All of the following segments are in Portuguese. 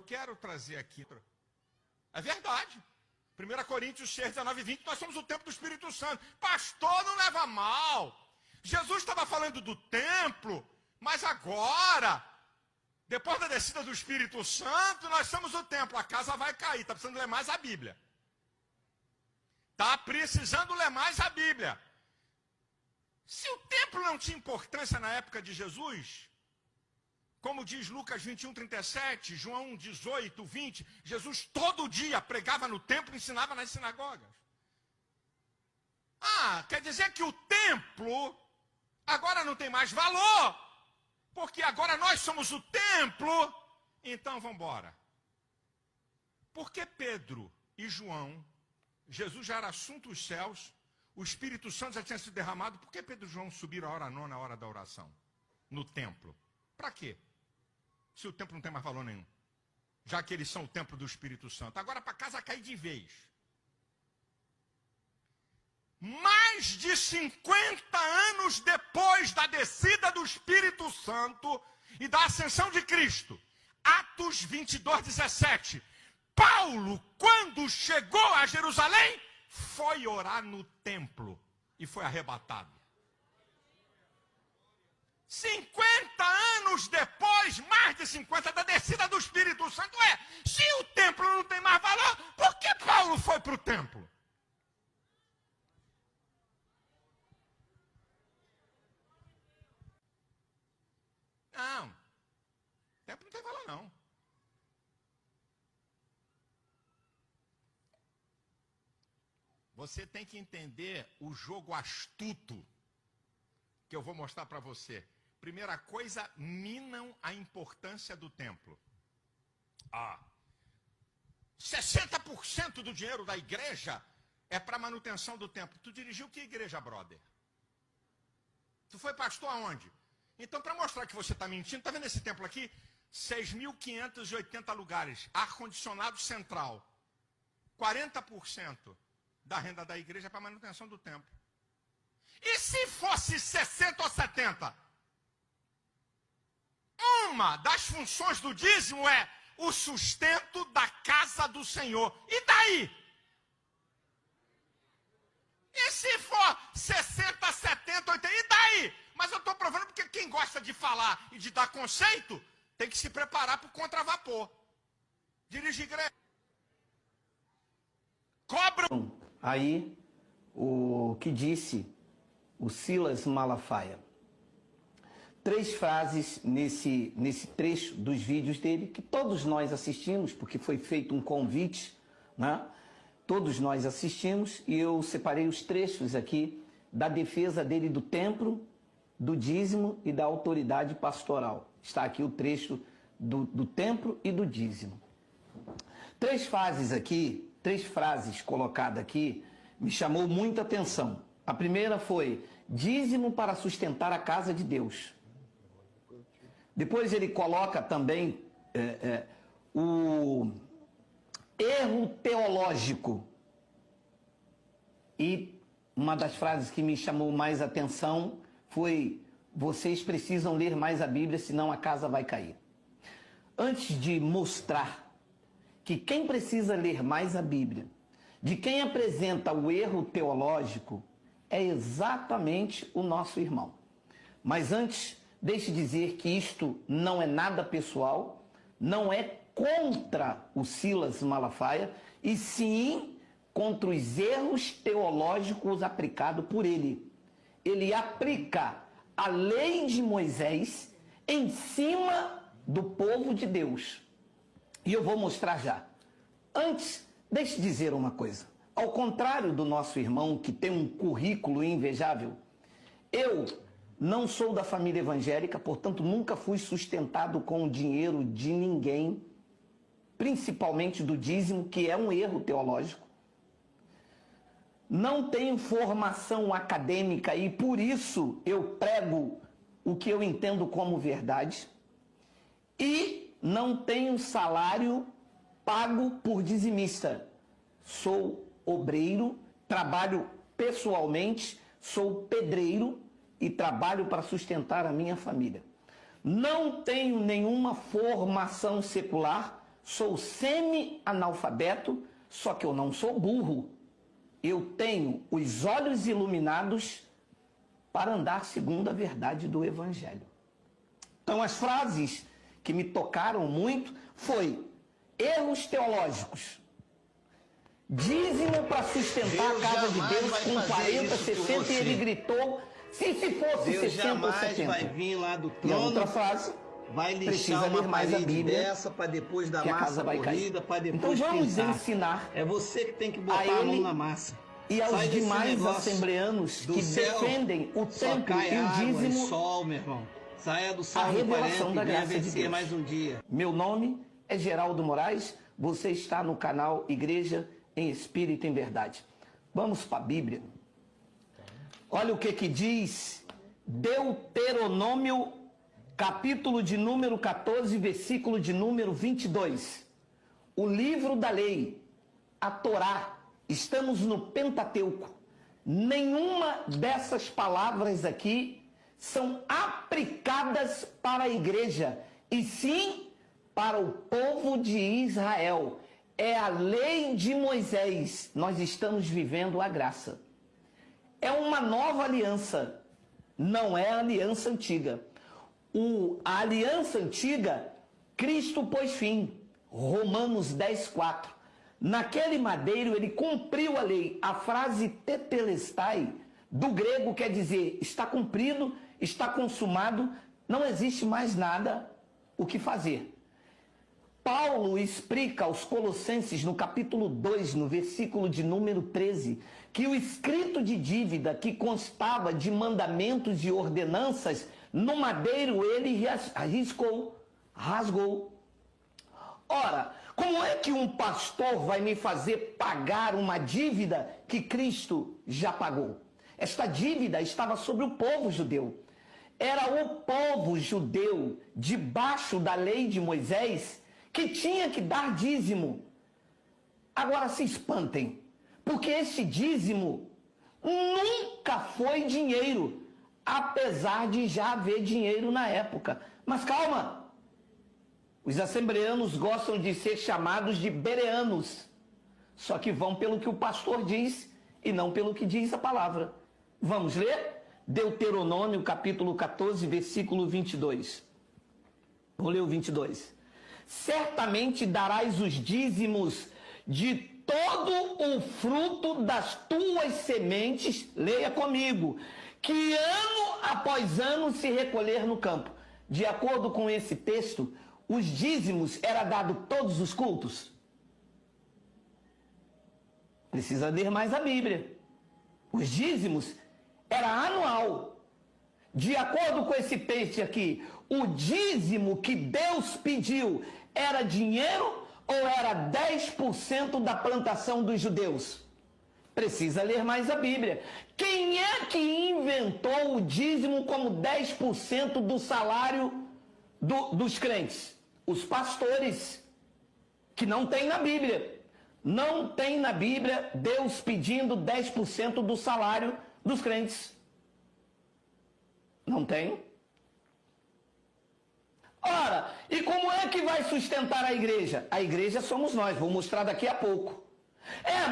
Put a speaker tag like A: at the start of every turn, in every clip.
A: quero trazer aqui. É verdade. 1 Coríntios 6, 19 e 20, nós somos o templo do Espírito Santo. Pastor, não leva mal. Jesus estava falando do templo, mas agora, depois da descida do Espírito Santo, nós somos o templo. A casa vai cair, está precisando ler mais a Bíblia. Está precisando ler mais a Bíblia. Se o templo não tinha importância na época de Jesus, como diz Lucas 21, 37, João 18, 20, Jesus todo dia pregava no templo e ensinava nas sinagogas. Quer dizer que o templo agora não tem mais valor, porque agora nós somos o templo, então vamos embora. Por que Pedro e João, Jesus já era assunto dos céus, o Espírito Santo já tinha sido derramado, por que Pedro e João subiram a hora nona, a hora da oração, no templo? Para quê? Se o templo não tem mais valor nenhum, já que eles são o templo do Espírito Santo. Agora para casa cair de vez. Mais de 50 anos depois da descida do Espírito Santo e da ascensão de Cristo, Atos 22, 17, Paulo, quando chegou a Jerusalém, foi orar no templo e foi arrebatado. 50 anos depois, mais de 50, da descida do Espírito Santo, se o templo não tem mais valor, por que Paulo foi para o templo? Não, o templo não tem valor não. Você tem que entender o jogo astuto que eu vou mostrar para você. Primeira coisa, minam a importância do templo. 60% do dinheiro da igreja é para manutenção do templo. Tu dirigiu que igreja, brother? Tu foi pastor aonde? Então, para mostrar que você está mentindo, está vendo esse templo aqui? 6.580 lugares, ar-condicionado central. 40% da renda da igreja é para manutenção do templo. E se fosse 60 ou 70? Uma das funções do dízimo é o sustento da casa do Senhor. E daí? E se for 60, 70, 80? E daí? Mas eu estou provando porque quem gosta de falar e de dar conceito tem que se preparar para o contravapor. Dirige igreja. Cobra.
B: Aí, o que disse o Silas Malafaia. 3 frases nesse trecho dos vídeos dele, que todos nós assistimos, porque foi feito um convite, né? Todos nós assistimos, e eu separei os trechos aqui da defesa dele do templo, do dízimo e da autoridade pastoral. Está aqui o trecho do templo e do dízimo. 3 frases aqui, 3 frases colocadas aqui, me chamou muita atenção. A primeira foi: dízimo para sustentar a casa de Deus. Depois ele coloca também o erro teológico. E uma das frases que me chamou mais atenção foi: vocês precisam ler mais a Bíblia, senão a casa vai cair. Antes de mostrar que quem precisa ler mais a Bíblia, de quem apresenta o erro teológico, é exatamente o nosso irmão. Mas antes, deixe dizer que isto não é nada pessoal, não é contra o Silas Malafaia, e sim contra os erros teológicos aplicados por ele. Ele aplica a lei de Moisés em cima do povo de Deus. E eu vou mostrar já. Antes, deixe dizer uma coisa. Ao contrário do nosso irmão, que tem um currículo invejável, eu não sou da família evangélica, portanto nunca fui sustentado com o dinheiro de ninguém, principalmente do dízimo, que é um erro teológico. Não tenho formação acadêmica e por isso eu prego o que eu entendo como verdade. E não tenho salário pago por dizimista. Sou obreiro, trabalho pessoalmente, sou pedreiro e trabalho para sustentar a minha família. Não tenho nenhuma formação secular, sou semi-analfabeto, só que eu não sou burro. Eu tenho os olhos iluminados para andar segundo a verdade do Evangelho. Então, as frases que me tocaram muito foi erros teológicos. Dízimo para sustentar a casa de Deus com 40, 60 e ele gritou, se fosse
C: Deus
B: 60 ou 70.
C: vai vir lá do
B: E a
C: trono,
B: outra frase,
C: vai
B: precisa
C: lixar
B: ler
C: uma
B: mais a
C: parede
B: Bíblia,
C: dessa para depois da
B: que a
C: massa
B: casa vai cair.
C: corrida, para
B: Então
C: depois
B: vamos
C: pintar.
B: ensinar
C: É você que tem que botar
B: a
C: a mão
B: ele
C: na massa.
B: e aos
C: Sai desse
B: demais
C: negócio
B: assembleanos
C: do
B: que
C: céu,
B: defendem o
C: só
B: templo
C: cai
B: e o
C: água
B: dízimo.
C: e sol, meu irmão. Saia do sol
B: A revelação da
C: e venha
B: graça de
C: vencer
B: Deus.
C: mais um dia.
B: Meu nome é Geraldo Moraes, você está no canal Igreja em Espírito e em Verdade. Vamos para a Bíblia. Olha o que diz Deuteronômio, capítulo de número 14, versículo de número 22. O livro da lei, a Torá, estamos no Pentateuco. Nenhuma dessas palavras aqui são aplicadas para a igreja, e sim para o povo de Israel. É a lei de Moisés. Nós estamos vivendo a graça. É uma nova aliança, não é a aliança antiga. A aliança antiga, Cristo pôs fim. Romanos 10:4. Naquele madeiro ele cumpriu a lei. A frase tetelestai, do grego, quer dizer está cumprido, está consumado, não existe mais nada o que fazer. Paulo explica aos Colossenses, no capítulo 2, no versículo de número 13, que o escrito de dívida que constava de mandamentos e ordenanças, no madeiro ele rasgou. Ora, como é que um pastor vai me fazer pagar uma dívida que Cristo já pagou? Esta dívida estava sobre o povo judeu. Era o povo judeu, debaixo da lei de Moisés, que tinha que dar dízimo. Agora se espantem, porque esse dízimo nunca foi dinheiro, apesar de já haver dinheiro na época. Mas calma, os assembleanos gostam de ser chamados de bereanos, só que vão pelo que o pastor diz e não pelo que diz a palavra. Vamos ler? Deuteronômio capítulo 14, versículo 22. Vou ler o 22. Certamente darás os dízimos de todo o fruto das tuas sementes, leia comigo, que ano após ano se recolher no campo. De acordo com esse texto, os dízimos era dado todos os cultos? Precisa ler mais a Bíblia. Os dízimos era anual. De acordo com esse texto aqui, o dízimo que Deus pediu era dinheiro ou era 10% da plantação dos judeus? Precisa ler mais a Bíblia. Quem é que inventou o dízimo como 10% do salário dos crentes? Os pastores, que não tem na Bíblia. Não tem na Bíblia Deus pedindo 10% do salário dos crentes. Não tem. Ora, e como é que vai sustentar a igreja? A igreja somos nós, vou mostrar daqui a pouco.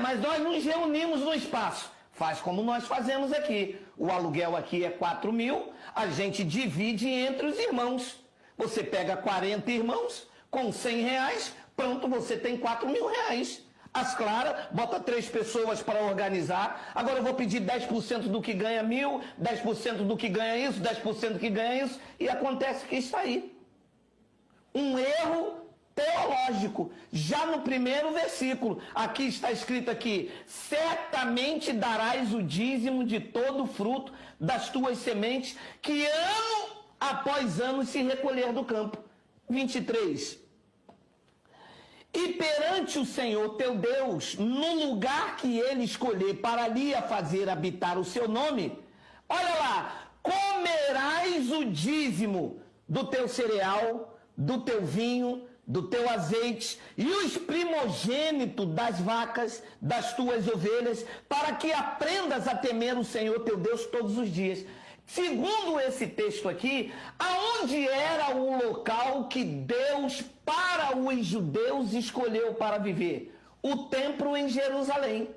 B: Mas nós nos reunimos no espaço. Faz como nós fazemos aqui. O aluguel aqui é 4.000, a gente divide entre os irmãos. Você pega 40 irmãos com R$100, pronto, você tem R$4.000. As claras, bota 3 pessoas para organizar. Agora eu vou pedir 10% do que ganha 1.000, 10% do que ganha isso, 10% do que ganha isso, e acontece que está aí. Um erro teológico, já no primeiro versículo, aqui está escrito aqui, certamente darás o dízimo de todo o fruto das tuas sementes, que ano após ano se recolher do campo. 23. E perante o Senhor teu Deus, no lugar que ele escolher para ali a fazer habitar o seu nome, olha lá, comerás o dízimo do teu cereal, do teu vinho, do teu azeite e os primogênitos das vacas, das tuas ovelhas, para que aprendas a temer o Senhor teu Deus todos os dias. Segundo esse texto aqui, aonde era o local que Deus, para lugar os judeus escolheu para viver? O templo em Jerusalém.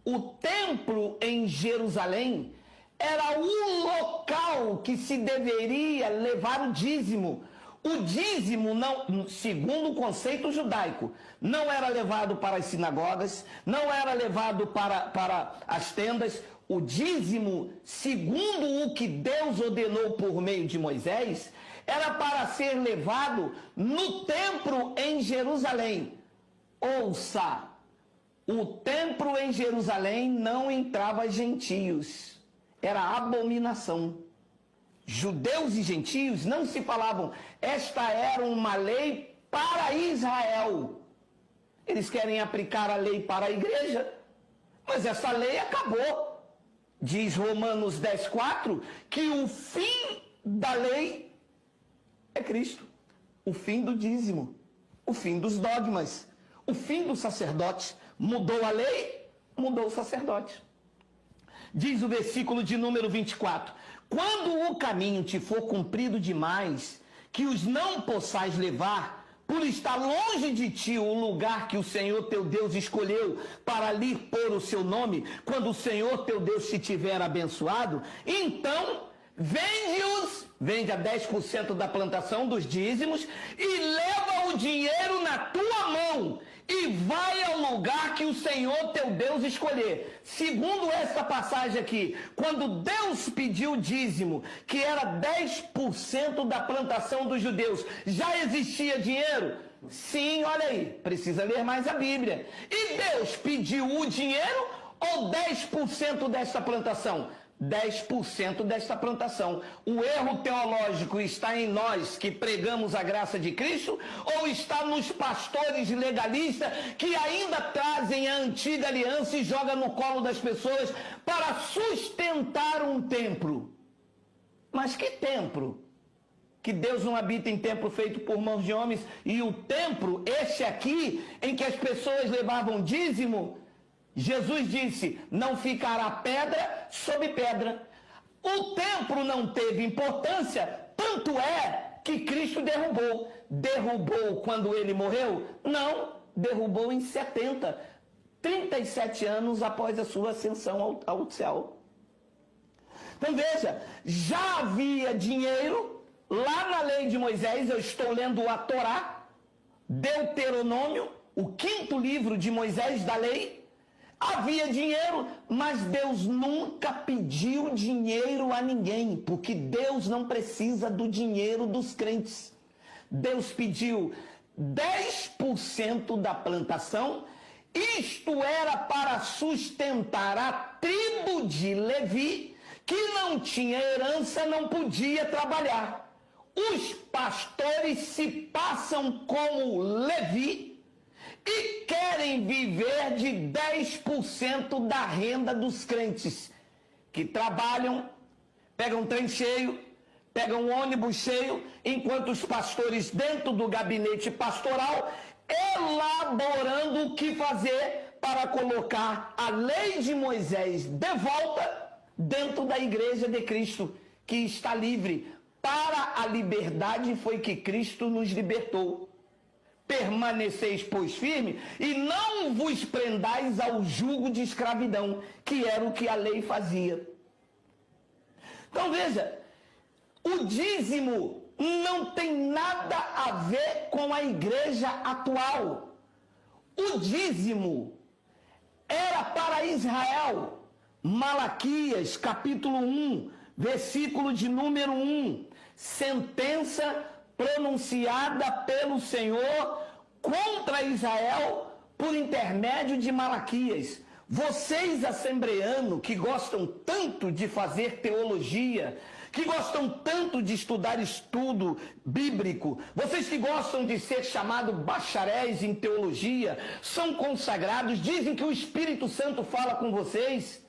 B: O templo em Jerusalém era o local que se deveria levar o dízimo. O dízimo, não, segundo o conceito judaico, não era levado para as sinagogas, não era levado para as tendas. O dízimo, segundo o que Deus ordenou por meio de Moisés, era para ser levado no templo em Jerusalém. Ouça, o templo em Jerusalém não entrava gentios, era abominação. Judeus e gentios não se falavam. Esta era uma lei para Israel. Eles querem aplicar a lei para a igreja, mas essa lei acabou. Diz Romanos 10:4 que o fim da lei é Cristo. O fim do dízimo, o fim dos dogmas, o fim dos sacerdotes. Mudou a lei, mudou o sacerdote. Diz o versículo de número 24: quando o caminho te for comprido demais, que os não possais levar, por estar longe de ti o lugar que o Senhor teu Deus escolheu para lhe pôr o seu nome, quando o Senhor teu Deus te tiver abençoado, então vende a 10% da plantação dos dízimos e leva o dinheiro na tua mão e vai ao lugar que o Senhor teu Deus escolher. Segundo essa passagem aqui, quando Deus pediu o dízimo, que era 10% da plantação dos judeus, já existia dinheiro? Sim, olha aí, precisa ler mais a Bíblia. E Deus pediu o dinheiro ou 10% dessa plantação? 10% desta plantação. O erro teológico está em nós que pregamos a graça de Cristo ou está nos pastores legalistas que ainda trazem a antiga aliança e jogam no colo das pessoas para sustentar um templo? Mas que templo? Que Deus não habita em templo feito por mãos de homens. E o templo, este aqui, em que as pessoas levavam dízimo, Jesus disse, não ficará pedra sobre pedra. O templo não teve importância, tanto é que Cristo derrubou. Derrubou quando ele morreu? Não, derrubou em 37 anos após a sua ascensão ao céu. Então veja, já havia dinheiro lá na lei de Moisés. Eu estou lendo a Torá, Deuteronômio, o 5º livro de Moisés da lei. Havia dinheiro, mas Deus nunca pediu dinheiro a ninguém, porque Deus não precisa do dinheiro dos crentes. Deus pediu 10% da plantação, isto era para sustentar a tribo de Levi, que não tinha herança, não podia trabalhar. Os pastores se passam como Levi, e querem viver de 10% da renda dos crentes, que trabalham, pegam trem cheio, pegam um ônibus cheio, enquanto os pastores dentro do gabinete pastoral, elaborando o que fazer para colocar a lei de Moisés de volta dentro da igreja de Cristo, que está livre. Para a liberdade foi que Cristo nos libertou. Permaneceis, pois, firme, e não vos prendais ao jugo de escravidão, que era o que a lei fazia. Então veja, o dízimo não tem nada a ver com a igreja atual. O dízimo era para Israel. Malaquias, capítulo 1, versículo de número 1. Sentença pronunciada pelo Senhor contra Israel por intermédio de Malaquias. Vocês, assembleanos, que gostam tanto de fazer teologia, que gostam tanto de estudar estudo bíblico, vocês que gostam de ser chamados bacharéis em teologia, são consagrados, dizem que o Espírito Santo fala com vocês.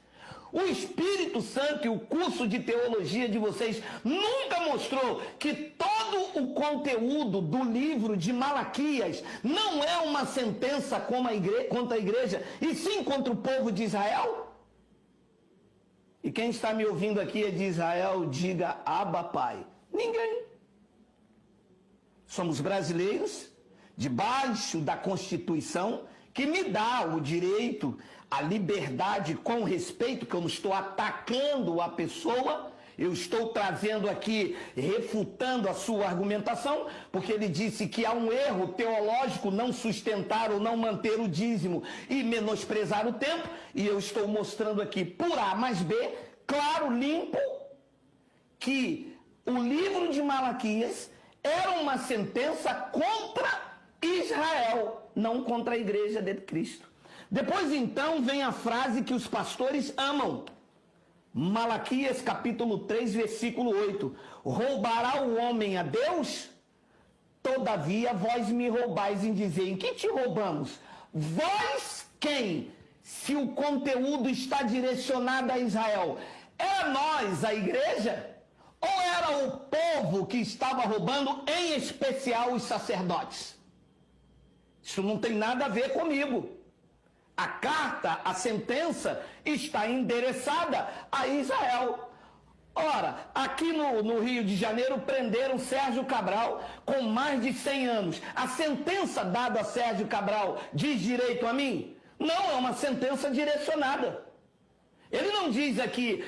B: O Espírito Santo e o curso de teologia de vocês nunca mostrou que todo o conteúdo do livro de Malaquias não é uma sentença contra a igreja, e sim contra o povo de Israel? E quem está me ouvindo aqui é de Israel, diga Abba Pai. Ninguém. somos brasileiros, debaixo da Constituição, que me dá o direito, a liberdade com respeito, que eu não estou atacando a pessoa, eu estou trazendo aqui, refutando a sua argumentação, porque ele disse que há um erro teológico não sustentar ou não manter o dízimo e menosprezar o templo, e eu estou mostrando aqui por A mais B, claro, limpo, que o livro de Malaquias era uma sentença contra Israel, não contra a igreja de Cristo. Depois então vem a frase que os pastores amam. Malaquias capítulo 3, versículo 8. Roubará o homem a Deus? Todavia vós me roubais em dizer, em que te roubamos? Vós quem? Se o conteúdo está direcionado a Israel, era nós, a igreja? Ou era o povo que estava roubando, em especial os sacerdotes? Isso não tem nada a ver comigo. A carta, a sentença, está endereçada a Israel. Ora, aqui no Rio de Janeiro prenderam Sérgio Cabral com mais de 100 anos. A sentença dada a Sérgio Cabral diz direito a mim? Não, é uma sentença direcionada. Ele não diz aqui,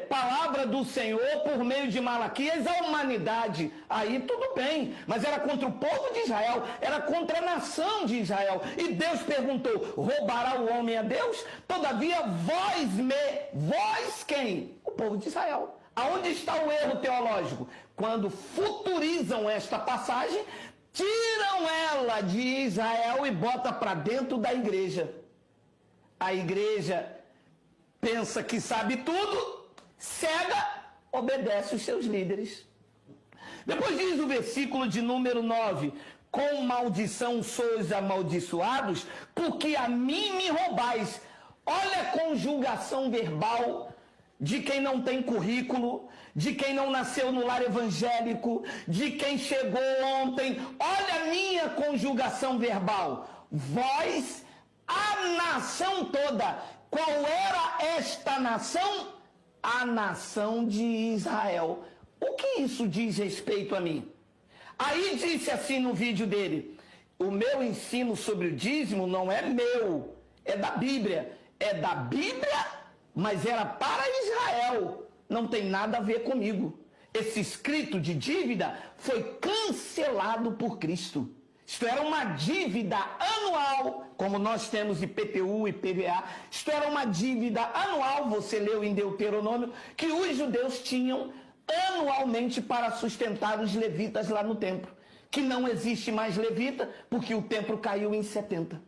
B: palavra do Senhor por meio de Malaquias à humanidade. Aí tudo bem, mas era contra o povo de Israel, era contra a nação de Israel. E Deus perguntou, roubará o homem a Deus? Todavia vós quem? O povo de Israel. Aonde está o erro teológico? Quando futurizam esta passagem, tiram ela de Israel e botam para dentro da igreja. A igreja pensa que sabe tudo, cega, obedece os seus líderes. Depois diz o versículo de número 9, com maldição sois amaldiçoados, porque a mim me roubais. Olha a conjugação verbal de quem não tem currículo, de quem não nasceu no lar evangélico, de quem chegou ontem. Olha a minha conjugação verbal. Vós, a nação toda. Qual era esta nação? A nação de Israel. O que isso diz respeito a mim? Aí disse assim no vídeo dele, o meu ensino sobre o dízimo não é meu, é da Bíblia. É da Bíblia, mas era para Israel. Não tem nada a ver comigo. Esse escrito de dívida foi cancelado por Cristo. Isto era uma dívida anual, como nós temos IPTU e IPVA. Isto era uma dívida anual, você leu em Deuteronômio, que os judeus tinham anualmente para sustentar os levitas lá no templo. Que não existe mais levita, porque o templo caiu em 70.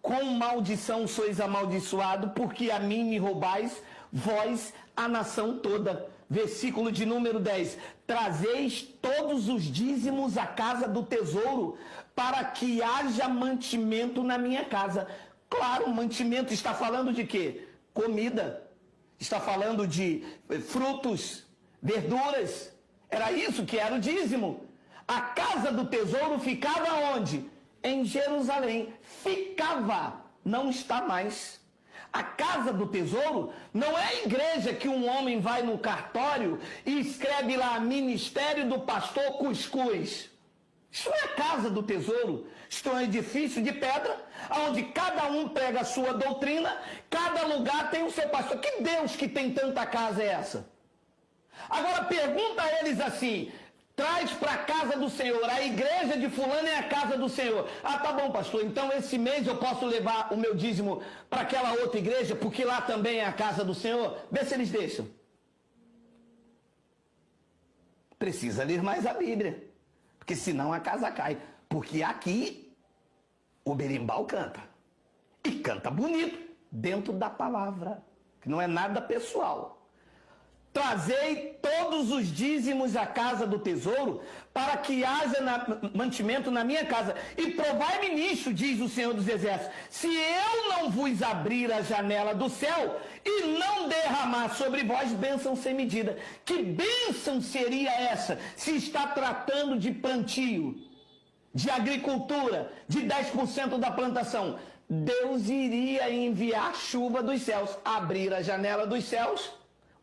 B: Com maldição sois amaldiçoado, porque a mim me roubais, vós, a nação toda. Versículo de número 10. Trazeis todos os dízimos à casa do tesouro, para que haja mantimento na minha casa. Claro, mantimento está falando de quê? Comida. Está falando de frutos, verduras. Era isso que era o dízimo. A casa do tesouro ficava onde? Em Jerusalém. Ficava, não está mais. A casa do tesouro não é a igreja que um homem vai no cartório e escreve lá Ministério do Pastor Cuscuz. Isso não é a casa do tesouro. Isto é um edifício de pedra, onde cada um prega a sua doutrina, cada lugar tem o seu pastor. Que Deus que tem tanta casa é essa? Agora pergunta a eles assim, traz para a casa do Senhor, a igreja de fulano é a casa do Senhor. Ah, tá bom, pastor, então esse mês eu posso levar o meu dízimo para aquela outra igreja, porque lá também é a casa do Senhor? Vê se eles deixam. Precisa ler mais a Bíblia, porque senão a casa cai. Porque aqui o berimbau canta, e canta bonito, dentro da palavra, que não é nada pessoal. Trazei todos os dízimos à casa do tesouro, para que haja mantimento na minha casa. E provai-me nisto, diz o Senhor dos Exércitos, se eu não vos abrir a janela do céu e não derramar sobre vós bênção sem medida. Que bênção seria essa, se está tratando de plantio, de agricultura, de 10% da plantação? Deus iria enviar chuva dos céus, abrir a janela dos céus,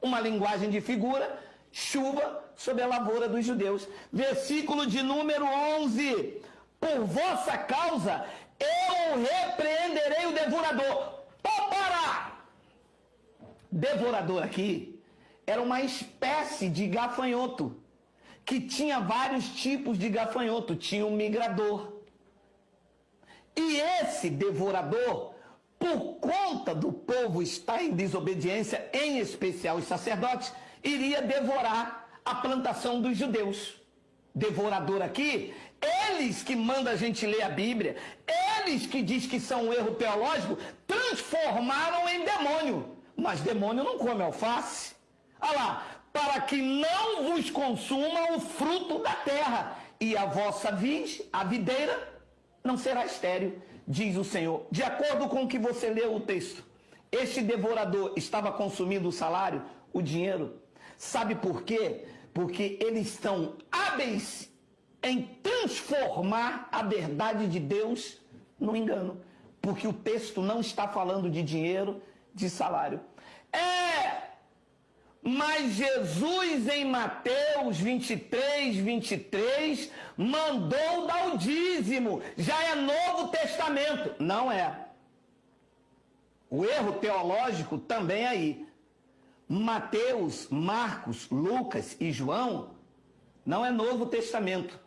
B: uma linguagem de figura, chuva sobre a lavoura dos judeus. Versículo de número 11. Por vossa causa eu repreenderei o devorador. Parar! Devorador aqui era uma espécie de gafanhoto, que tinha vários tipos de gafanhoto. Tinha um migrador. E esse devorador, por conta do povo estar em desobediência, em especial os sacerdotes, iria devorar a plantação dos judeus. Devorador aqui, eles que mandam a gente ler a Bíblia, eles que diz que são um erro teológico, transformaram em demônio. Mas demônio não come alface. Olha lá, para que não vos consuma o fruto da terra, e a vossa vide, a videira, não será estéril, diz o Senhor. De acordo com o que você leu o texto, este devorador estava consumindo o salário, o dinheiro. Sabe por quê? Porque eles estão hábeis em transformar a verdade de Deus no engano. Porque o texto não está falando de dinheiro, de salário. Mas Jesus em Mateus 23, 23, mandou dar o dízimo. Já é Novo Testamento. Não é. O erro teológico também é aí. Mateus, Marcos, Lucas e João não é Novo Testamento.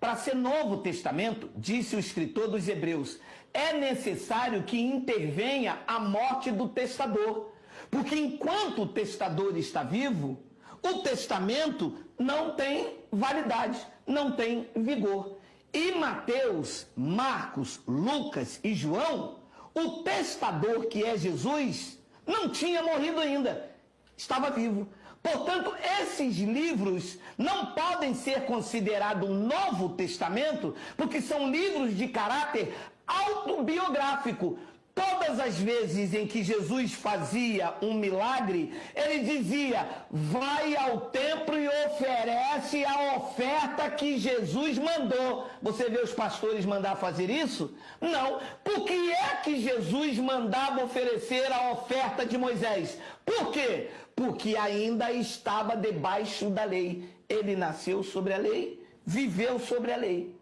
B: Para ser Novo Testamento, disse o escritor dos Hebreus, é necessário que intervenha a morte do testador. Porque enquanto o testador está vivo, o testamento não tem validade, não tem vigor. E Mateus, Marcos, Lucas e João, o testador que é Jesus, não tinha morrido ainda, estava vivo. Portanto, esses livros não podem ser considerados Novo Testamento, porque são livros de caráter autobiográfico. Todas as vezes em que Jesus fazia um milagre, ele dizia, vai ao templo e oferece a oferta que Jesus mandou. Você vê os pastores mandar fazer isso? Não. Por que é que Jesus mandava oferecer a oferta de Moisés? Por quê? Porque ainda estava debaixo da lei. Ele nasceu sobre a lei, viveu sobre a lei.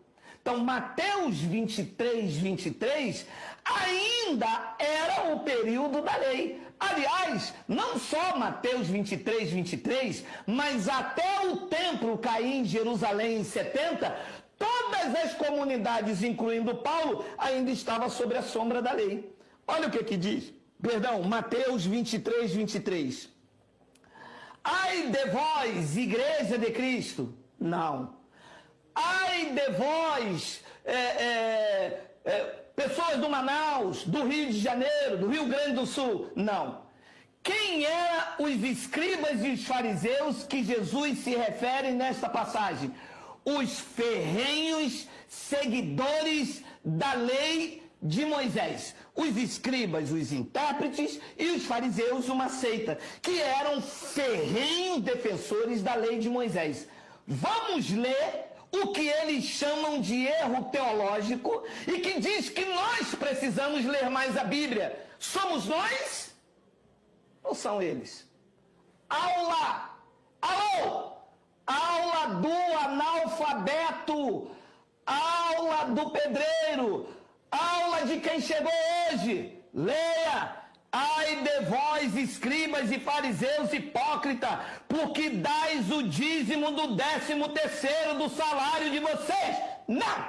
B: Então, Mateus 23, 23, ainda era o período da lei. Aliás, não só Mateus 23, 23, mas até o templo cair em Jerusalém em 70, todas as comunidades, incluindo Paulo, ainda estavam sob a sombra da lei. Olha o que diz. Mateus 23, 23. Ai de vós, igreja de Cristo. Não. Ai de vós, pessoas do Manaus, do Rio de Janeiro, do Rio Grande do Sul. Não. Quem eram os escribas e os fariseus que Jesus se refere nesta passagem? Os ferrenhos seguidores da lei de Moisés. Os escribas, os intérpretes e os fariseus, uma seita, que eram ferrenhos defensores da lei de Moisés. Vamos ler o que eles chamam de erro teológico e que diz que nós precisamos ler mais a Bíblia. Somos nós ou são eles? Aula! Alô! Aula do analfabeto! Aula do pedreiro! Aula de quem chegou hoje! Leia! Ai de vós, escribas e fariseus hipócritas, porque dais o dízimo do 13º do salário de vocês. Não!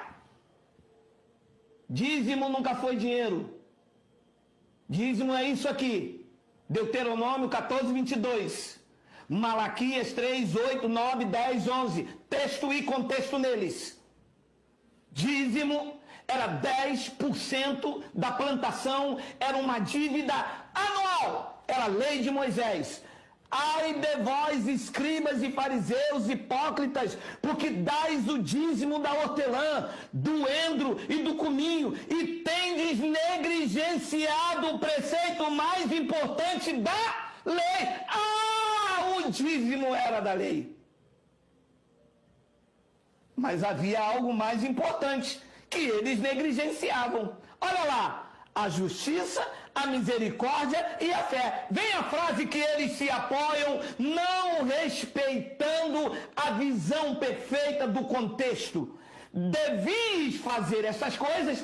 B: Dízimo nunca foi dinheiro. Dízimo é isso aqui. Deuteronômio 14, 22. Malaquias 3, 8, 9, 10, 11. Texto e contexto neles. Dízimo era 10% da plantação, era uma dívida anual, era a lei de Moisés. Ai de vós, escribas e fariseus hipócritas, porque dais o dízimo da hortelã, do endro e do cominho, e tendes negligenciado o preceito mais importante da lei. O dízimo era da lei. Mas havia algo mais importante que eles negligenciavam. Olha lá, a justiça, a misericórdia e a fé. Vem a frase que eles se apoiam, não respeitando a visão perfeita do contexto. Devias fazer essas coisas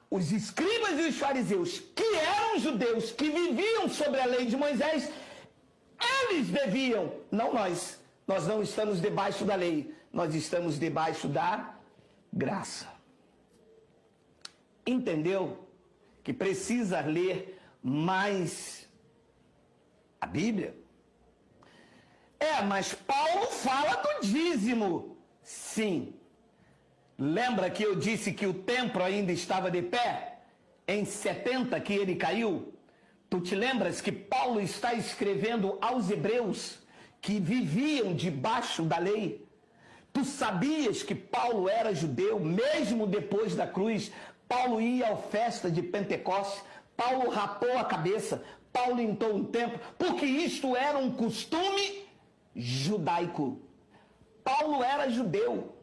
B: os escribas e os fariseus, que eram judeus, que viviam sobre a lei de Moisés, eles deviam, não nós. Nós não estamos debaixo da lei, nós estamos debaixo da graça. Entendeu que precisa ler mais a Bíblia? Mas Paulo fala do dízimo. Sim. Lembra que eu disse que o templo ainda estava de pé? Em 70 que ele caiu? Tu te lembras que Paulo está escrevendo aos hebreus que viviam debaixo da lei? Tu sabias que Paulo era judeu, mesmo depois da cruz? Paulo ia à festa de Pentecostes, Paulo rapou a cabeça, Paulo limpou um templo, porque isto era um costume judaico. Paulo era judeu.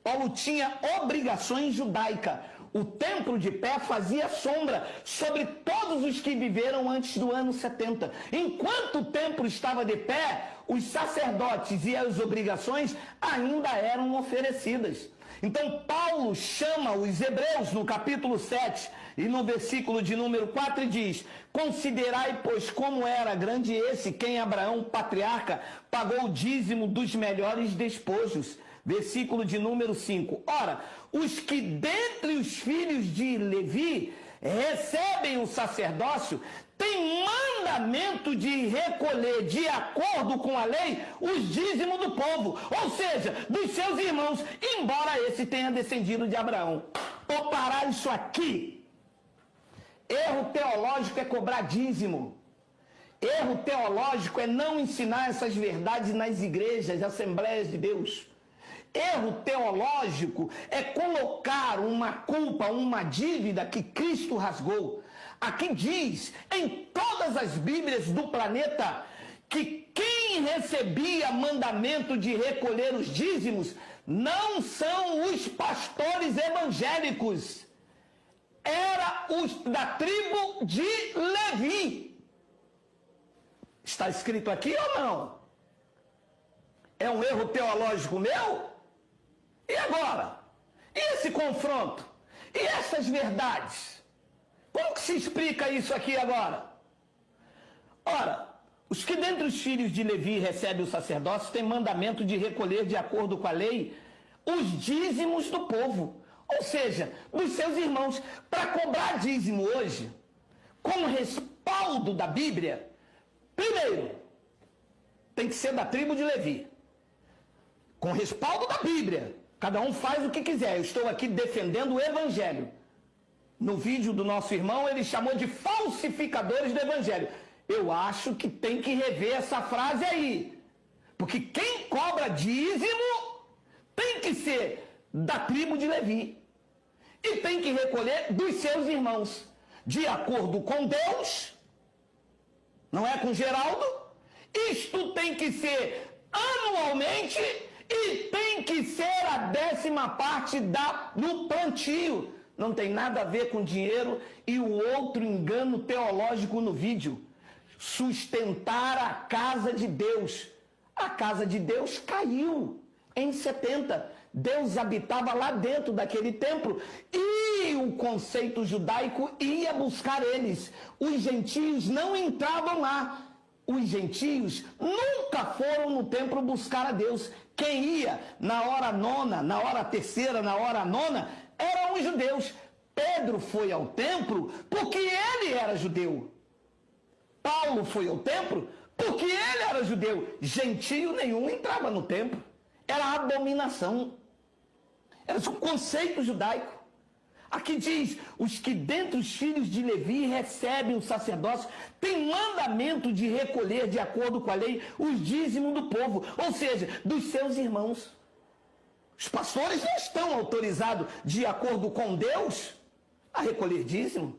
B: Paulo tinha obrigações judaicas. O templo de pé fazia sombra sobre todos os que viveram antes do ano 70. Enquanto o templo estava de pé, os sacerdotes e as obrigações ainda eram oferecidas. Então Paulo chama os hebreus no capítulo 7 e no versículo de número 4 e diz: considerai, pois, como era grande esse quem Abraão, patriarca, pagou o dízimo dos melhores despojos. Versículo de número 5. Ora, os que dentre os filhos de Levi recebem o sacerdócio têm mandamento de recolher, de acordo com a lei, os dízimos do povo, ou seja, dos seus irmãos, embora esse tenha descendido de Abraão. Vou parar isso aqui. Erro teológico é cobrar dízimo. Erro teológico é não ensinar essas verdades nas igrejas, assembleias de Deus. Erro teológico é colocar uma culpa, uma dívida que Cristo rasgou. Aqui diz, em todas as Bíblias do planeta, que quem recebia mandamento de recolher os dízimos não são os pastores evangélicos. Era os da tribo de Levi. Está escrito aqui ou não? É um erro teológico meu? E agora? E esse confronto? E essas verdades? Como que se explica isso aqui agora? Ora, os que dentre os filhos de Levi recebem o sacerdócio têm mandamento de recolher, de acordo com a lei, os dízimos do povo, ou seja, dos seus irmãos. Para cobrar dízimo hoje, como respaldo da Bíblia, primeiro, tem que ser da tribo de Levi. Com respaldo da Bíblia. Cada um faz o que quiser. Eu estou aqui defendendo o evangelho. No vídeo do nosso irmão, ele chamou de falsificadores do evangelho. Eu acho que tem que rever essa frase aí. Porque quem cobra dízimo tem que ser da tribo de Levi. E tem que recolher dos seus irmãos. De acordo com Deus, não é com Geraldo, isto tem que ser anualmente e tem que ser a 10ª parte do plantio. Não tem nada a ver com dinheiro. E o outro engano teológico no vídeo: sustentar a casa de Deus. A casa de Deus caiu em 70. Deus habitava lá dentro daquele templo e o conceito judaico ia buscar eles. Os gentios não entravam lá. Os gentios nunca foram no templo buscar a Deus. Quem ia na hora nona, na hora terceira, na hora nona, eram os judeus. Pedro foi ao templo porque ele era judeu. Paulo foi ao templo porque ele era judeu. Gentio nenhum entrava no templo. Era abominação. Era um conceito judaico. Aqui diz, os que dentre os filhos de Levi recebem o sacerdócio têm mandamento de recolher, de acordo com a lei, os dízimos do povo, ou seja, dos seus irmãos. Os pastores não estão autorizados, de acordo com Deus, a recolher dízimo.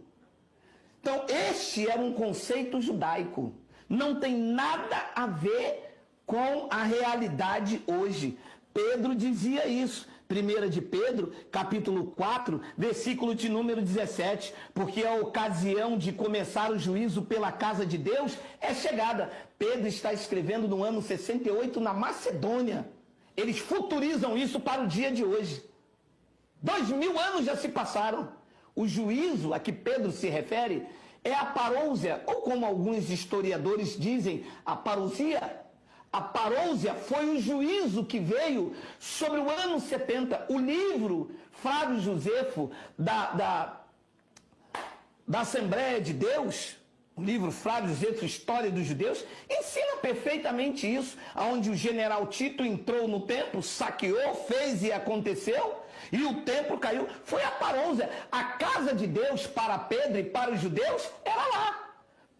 B: Então, este era um conceito judaico. Não tem nada a ver com a realidade hoje. Pedro dizia isso. 1 de Pedro, capítulo 4, versículo de número 17. Porque a ocasião de começar o juízo pela casa de Deus é chegada. Pedro está escrevendo no ano 68 na Macedônia. Eles futurizam isso para o dia de hoje. 2000 anos já se passaram. O juízo a que Pedro se refere é a parousia, ou como alguns historiadores dizem, a parousia. A parousia foi o juízo que veio sobre o ano 70. O livro Flávio Josefo da Assembleia de Deus, o livro Flávio Josefo, História dos Judeus, ensina perfeitamente isso, onde o general Tito entrou no templo, saqueou, fez e aconteceu, e o templo caiu. Foi a parousia. A casa de Deus para Pedro e para os judeus era lá.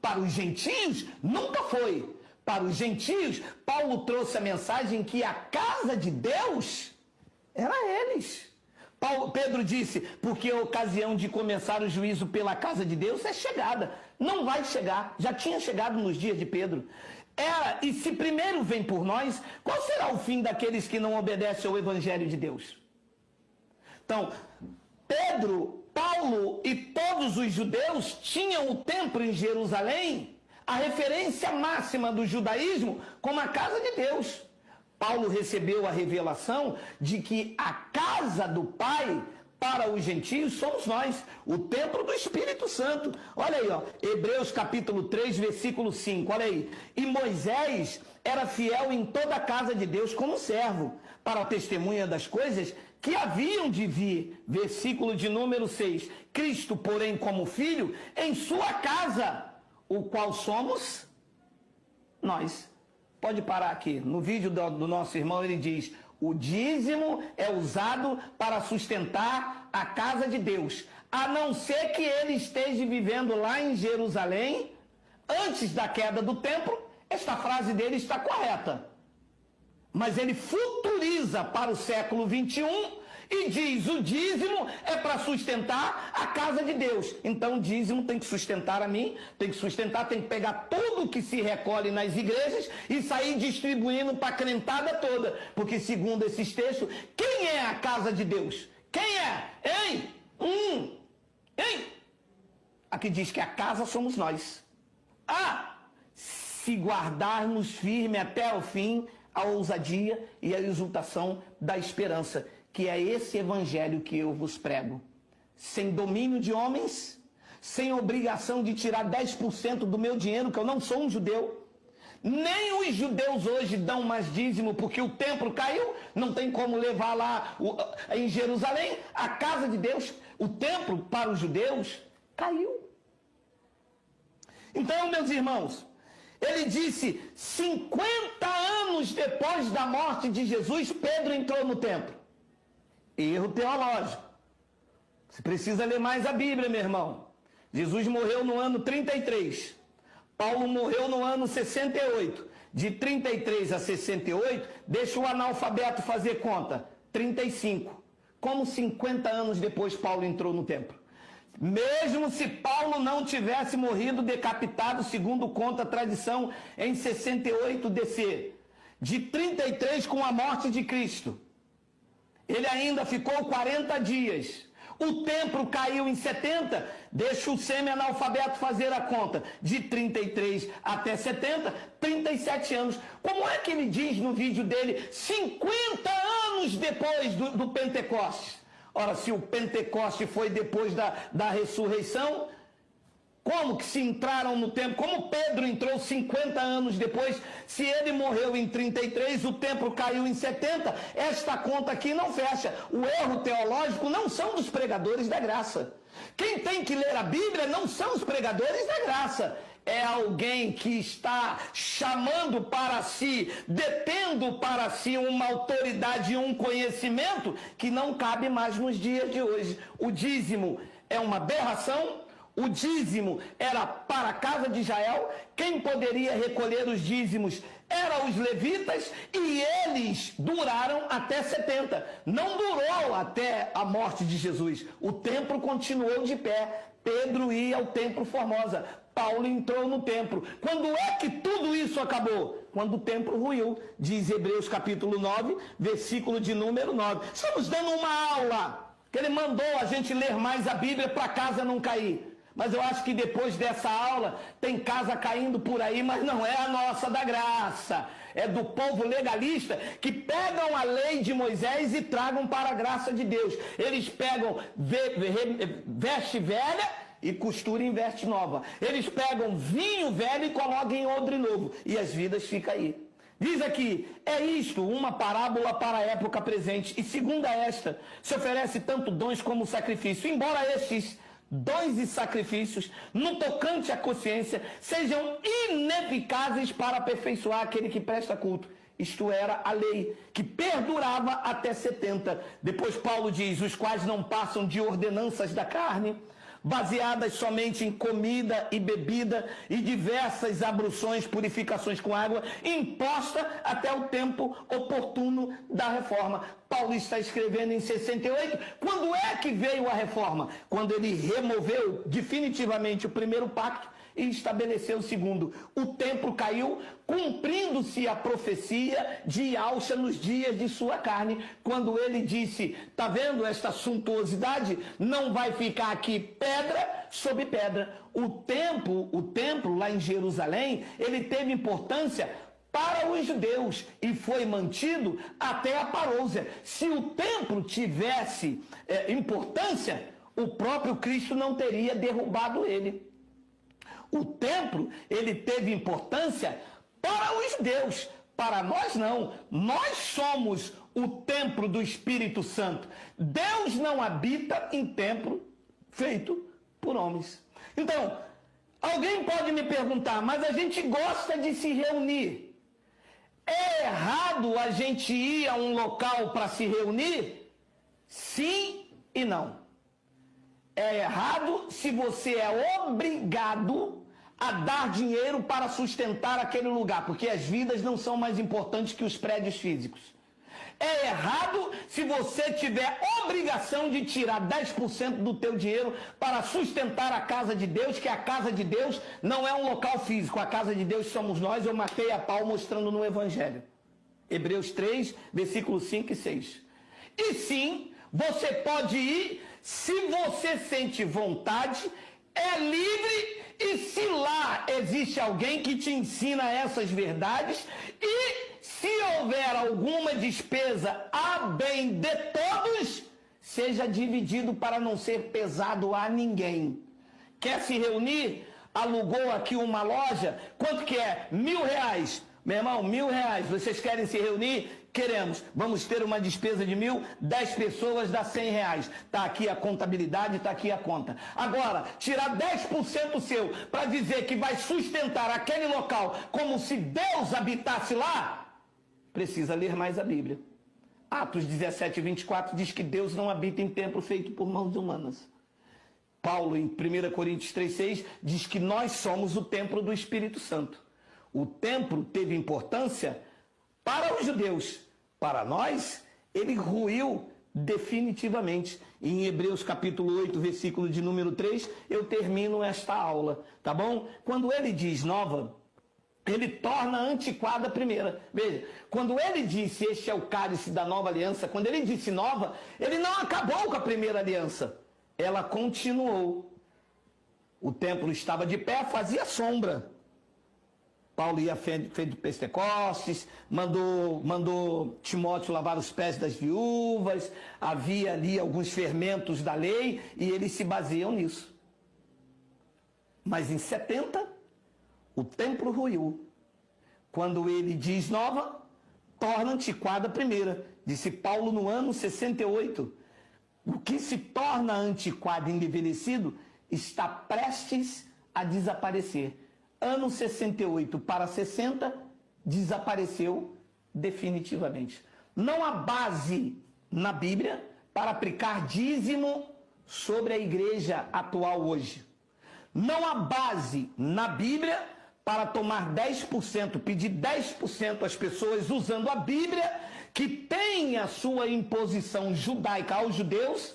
B: Para os gentios, nunca foi. Para os gentios, Paulo trouxe a mensagem que a casa de Deus era eles. Pedro disse, porque a ocasião de começar o juízo pela casa de Deus é chegada. Não vai chegar, já tinha chegado nos dias de Pedro. E se primeiro vem por nós, qual será o fim daqueles que não obedecem ao Evangelho de Deus? Então, Pedro, Paulo e todos os judeus tinham o templo em Jerusalém, a referência máxima do judaísmo, como a casa de Deus. Paulo recebeu a revelação de que a casa do Pai para os gentios somos nós, o templo do Espírito Santo. Olha aí, ó, Hebreus capítulo 3, versículo 5, olha aí. E Moisés era fiel em toda a casa de Deus como servo, para a testemunha das coisas que haviam de vir. Versículo de número 6. Cristo, porém, como filho, em sua casa, o qual somos nós. Pode parar aqui. No vídeo do nosso irmão, ele diz: o dízimo é usado para sustentar a casa de Deus, a não ser que ele esteja vivendo lá em Jerusalém, antes da queda do templo. Esta frase dele está correta. Mas ele futuriza para o século 21 e diz: o dízimo é para sustentar a casa de Deus. Então o dízimo tem que sustentar a mim, tem que pegar tudo que se recolhe nas igrejas e sair distribuindo para a crentada toda. Porque segundo esses textos, quem é a casa de Deus? Quem é? Hein? Hein? Aqui diz que a casa somos nós. Se guardarmos firme até o fim a ousadia e a exultação da esperança, que é esse evangelho que eu vos prego. Sem domínio de homens, sem obrigação de tirar 10% do meu dinheiro, que eu não sou um judeu. Nem os judeus hoje dão mais dízimo, porque o templo caiu, não tem como levar lá em Jerusalém, a casa de Deus, o templo para os judeus, caiu. Então, meus irmãos, ele disse, 50 anos depois da morte de Jesus, Pedro entrou no templo. Erro teológico. Você precisa ler mais a Bíblia, meu irmão. Jesus morreu no ano 33. Paulo morreu no ano 68. De 33 a 68, deixa o analfabeto fazer conta. 35. Como 50 anos depois Paulo entrou no templo? Mesmo se Paulo não tivesse morrido decapitado, segundo conta a tradição, em 68 DC, de 33 com a morte de Cristo, ele ainda ficou 40 dias. O templo caiu em 70, deixa o semi-analfabeto fazer a conta, de 33 até 70, 37 anos. Como é que ele diz no vídeo dele, 50 anos depois do Pentecostes? Ora, se o Pentecoste foi depois da ressurreição, como que se entraram no templo? Como Pedro entrou 50 anos depois? Se ele morreu em 33, o templo caiu em 70, esta conta aqui não fecha. O erro teológico não são dos pregadores da graça. Quem tem que ler a Bíblia não são os pregadores da graça. É alguém que está chamando para si, detendo para si uma autoridade e um conhecimento que não cabe mais nos dias de hoje. O dízimo é uma aberração. O dízimo era para a casa de Israel. Quem poderia recolher os dízimos Eram os levitas e eles duraram até 70. Não durou até a morte de Jesus. O templo continuou de pé. Pedro ia ao templo Formosa. Paulo entrou no templo. Quando é que tudo isso acabou? Quando o templo ruiu. Diz Hebreus capítulo 9, versículo de número 9. Estamos dando uma aula que ele mandou a gente ler mais a Bíblia para a casa não cair. Mas eu acho que depois dessa aula tem casa caindo por aí, mas não é a nossa da graça. É do povo legalista que pegam a lei de Moisés e tragam para a graça de Deus. Eles pegam veste velha e costuram em veste nova. Eles pegam vinho velho e colocam em odre novo. E as vidas ficam aí. Diz aqui, é isto, uma parábola para a época presente. E segundo esta, se oferece tanto dons como sacrifício. Embora estes dons e sacrifícios, no tocante à consciência, sejam ineficazes para aperfeiçoar aquele que presta culto. Isto era a lei, que perdurava até 70. Depois Paulo diz, os quais não passam de ordenanças da carne, baseadas somente em comida e bebida e diversas abluções, purificações com água, imposta até o tempo oportuno da reforma. Paulo está escrevendo em 68. Quando é que veio a reforma? Quando ele removeu definitivamente o primeiro pacto e estabeleceu o segundo. O templo caiu, cumprindo-se a profecia de Alxa nos dias de sua carne, quando ele disse, tá vendo esta suntuosidade? Não vai ficar aqui pedra sobre pedra. O templo lá em Jerusalém, ele teve importância para os judeus e foi mantido até a parousia. Se o templo tivesse importância, o próprio Cristo não teria derrubado ele. O templo, ele teve importância para os judeus, para nós não. Nós somos o templo do Espírito Santo. Deus não habita em templo feito por homens. Então, alguém pode me perguntar, mas a gente gosta de se reunir. É errado a gente ir a um local para se reunir? Sim e não. É errado se você é obrigado a dar dinheiro para sustentar aquele lugar, porque as vidas não são mais importantes que os prédios físicos. É errado se você tiver obrigação de tirar 10% do teu dinheiro para sustentar a casa de Deus, que a casa de Deus não é um local físico, a casa de Deus somos nós, eu matei a pau mostrando no Evangelho. Hebreus 3, versículos 5 e 6. E sim, você pode ir se você sente vontade, é livre, e se lá existe alguém que te ensina essas verdades, e se houver alguma despesa a bem de todos, seja dividido para não ser pesado a ninguém. Quer se reunir? Alugou aqui uma loja, quanto que é? R$1.000. Meu irmão, R$1.000. Vocês querem se reunir? Queremos. Vamos ter uma despesa de 1.000, 10 pessoas dá R$100. Está aqui a contabilidade, está aqui a conta. Agora, tirar 10% seu para dizer que vai sustentar aquele local como se Deus habitasse lá, precisa ler mais a Bíblia. Atos 17, 24 diz que Deus não habita em templo feito por mãos humanas. Paulo, em 1 Coríntios 3,6, diz que nós somos o templo do Espírito Santo. O templo teve importância para os judeus. Para nós, ele ruiu definitivamente. Em Hebreus capítulo 8, versículo de número 3, eu termino esta aula, tá bom? Quando ele diz nova, ele torna antiquada a primeira. Veja, quando ele disse este é o cálice da nova aliança, quando ele disse nova, ele não acabou com a primeira aliança. Ela continuou. O templo estava de pé, fazia sombra. Paulo ia feito Pentecostes, mandou Timóteo lavar os pés das viúvas, havia ali alguns fermentos da lei e eles se baseiam nisso. Mas em 70, o templo ruiu. Quando ele diz nova, torna antiquada a primeira. Disse Paulo no ano 68. O que se torna antiquado e envelhecido está prestes a desaparecer. Ano 68 para 60, desapareceu definitivamente. Não há base na Bíblia para aplicar dízimo sobre a igreja atual hoje. Não há base na Bíblia para tomar 10%, pedir 10% às pessoas usando a Bíblia, que tem a sua imposição judaica aos judeus,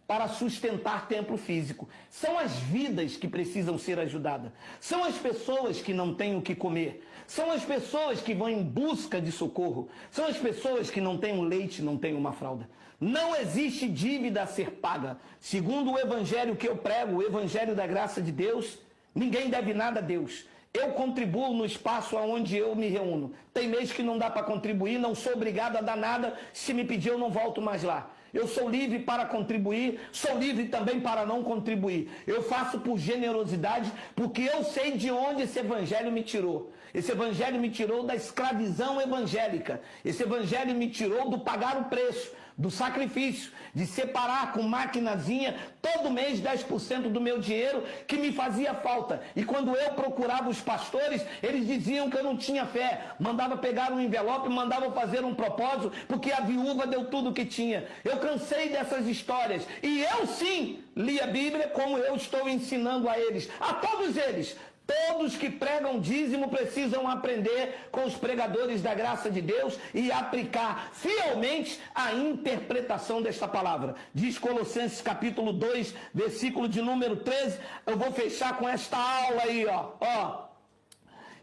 B: para sustentar templo físico. São as vidas que precisam ser ajudadas. São as pessoas que não têm o que comer. São as pessoas que vão em busca de socorro. São as pessoas que não têm um leite, não têm uma fralda. Não existe dívida a ser paga. Segundo o evangelho que eu prego, o evangelho da graça de Deus, ninguém deve nada a Deus. Eu contribuo no espaço onde eu me reúno. Tem mês que não dá para contribuir, não sou obrigado a dar nada. Se me pedir, eu não volto mais lá. Eu sou livre para contribuir, sou livre também para não contribuir. Eu faço por generosidade, porque eu sei de onde esse evangelho me tirou. Esse evangelho me tirou da escravidão evangélica. Esse evangelho me tirou do pagar o preço, do sacrifício, de separar com maquinazinha todo mês 10% do meu dinheiro que me fazia falta. E quando eu procurava os pastores, eles diziam que eu não tinha fé. Mandava pegar um envelope, mandava fazer um propósito, porque a viúva deu tudo o que tinha. Eu cansei dessas histórias. E eu sim li a Bíblia como eu estou ensinando a eles, a todos eles. Todos que pregam dízimo precisam aprender com os pregadores da graça de Deus e aplicar fielmente a interpretação desta palavra. Diz Colossenses capítulo 2, versículo de número 13. Eu vou fechar com esta aula aí, ó.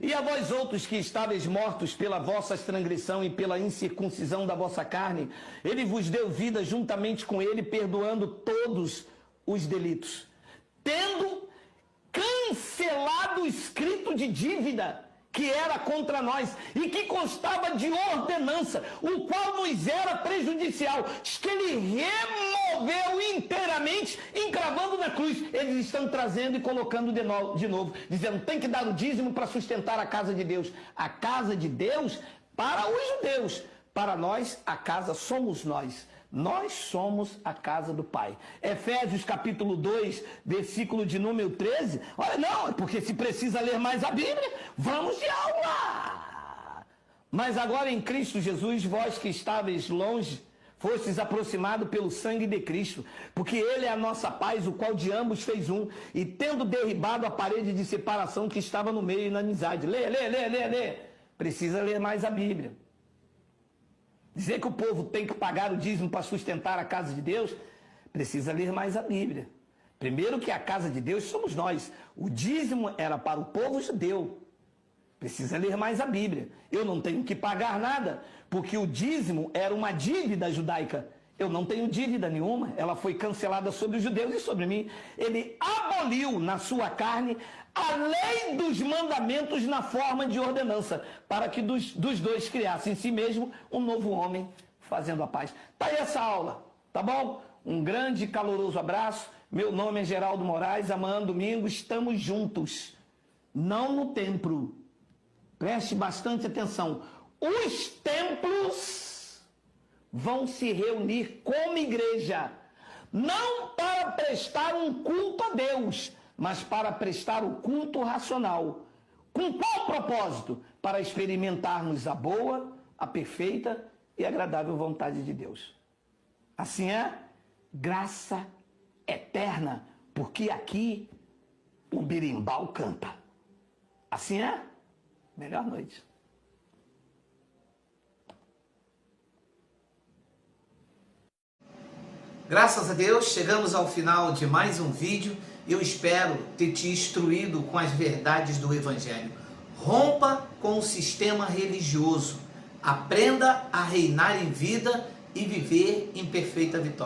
B: E a vós outros que estáveis mortos pela vossa transgressão e pela incircuncisão da vossa carne, ele vos deu vida juntamente com ele, perdoando todos os delitos, tendo cancelado o escrito de dívida que era contra nós e que constava de ordenança, o qual nos era prejudicial, que ele removeu inteiramente, encravando na cruz. Eles estão trazendo e colocando de novo, dizendo, tem que dar o dízimo para sustentar a casa de Deus. A casa de Deus para os judeus, para nós, a casa somos nós. Nós somos a casa do Pai. Efésios capítulo 2, versículo de número 13. Olha, não, é porque se precisa ler mais a Bíblia, vamos de aula. Mas agora em Cristo Jesus, vós que estáveis longe, fostes aproximados pelo sangue de Cristo, porque Ele é a nossa paz, o qual de ambos fez um, e tendo derribado a parede de separação que estava no meio e na amizade. Lê. Precisa ler mais a Bíblia. Dizer que o povo tem que pagar o dízimo para sustentar a casa de Deus, precisa ler mais a Bíblia. Primeiro que a casa de Deus somos nós. O dízimo era para o povo judeu. Precisa ler mais a Bíblia. Eu não tenho que pagar nada, porque o dízimo era uma dívida judaica. Eu não tenho dívida nenhuma, ela foi cancelada sobre os judeus e sobre mim. Ele aboliu na sua carne a lei dos mandamentos na forma de ordenança, para que dos dois criassem em si mesmo um novo homem fazendo a paz. Tá aí essa aula, tá bom? Um grande e caloroso abraço. Meu nome é Geraldo Moraes, amanhã domingo estamos juntos, não no templo. Preste bastante atenção. Os templos vão se reunir como igreja, não para prestar um culto a Deus, mas para prestar o culto racional. Com qual propósito? Para experimentarmos a boa, a perfeita e agradável vontade de Deus. Assim é, graça eterna, porque aqui o berimbau canta. Assim é, melhor noite.
D: Graças a Deus, chegamos ao final de mais um vídeo. Eu espero ter te instruído com as verdades do Evangelho. Rompa com o sistema religioso. Aprenda a reinar em vida e viver em perfeita vitória.